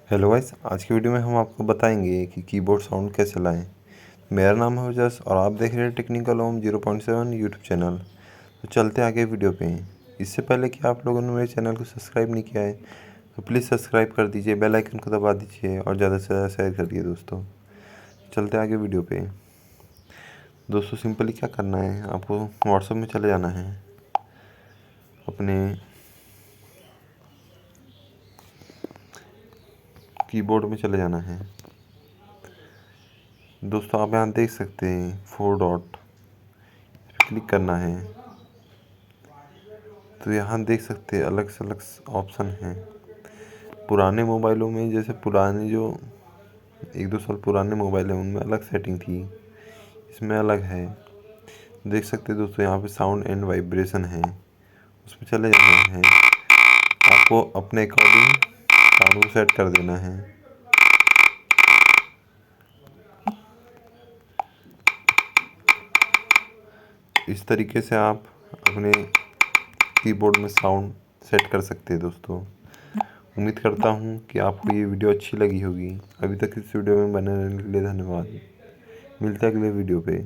Hello guys, आज की video में हम आपको बताएंगे कि कीबोर्ड साउंड कैसे लाएं। मेरा नाम है उजस और आप देख रहे हैं टेक्निकल होम 0.7 यूट्यूब चैनल। तो चलते आगे वीडियो पे। इससे पहले कि आप लोगों ने मेरे चैनल को सब्सक्राइब नहीं किया है तो प्लीज़ सब्सक्राइब कर दीजिए, बेल आइकन को दबा दीजिए और ज़्यादा से ज़्यादा शेयर करिए दोस्तों। चलते आगे वीडियो पे। दोस्तों सिंपली क्या करना है, आपको व्हाट्सएप में चले जाना है, अपने कीबोर्ड में चले जाना है। दोस्तों आप यहाँ देख सकते हैं 4 डॉट, क्लिक करना है। तो यहाँ देख सकते हैं अलग से अलग ऑप्शन हैं। पुराने मोबाइलों में, जैसे पुराने जो 1-2 साल पुराने मोबाइल हैं उनमें अलग सेटिंग थी, इसमें अलग है। देख सकते हैं दोस्तों, यहाँ पे साउंड एंड वाइब्रेशन है, उसमें चले जाना है। आपको अपने अकॉर्डिंग साउंड को सेट कर देना है। इस तरीके से आप अपने कीबोर्ड में साउंड सेट कर सकते हैं दोस्तों। उम्मीद करता हूँ कि आपको ये वीडियो अच्छी लगी होगी। अभी तक इस वीडियो में बने रहने के लिए धन्यवाद। मिलते हैं अगले वीडियो पे।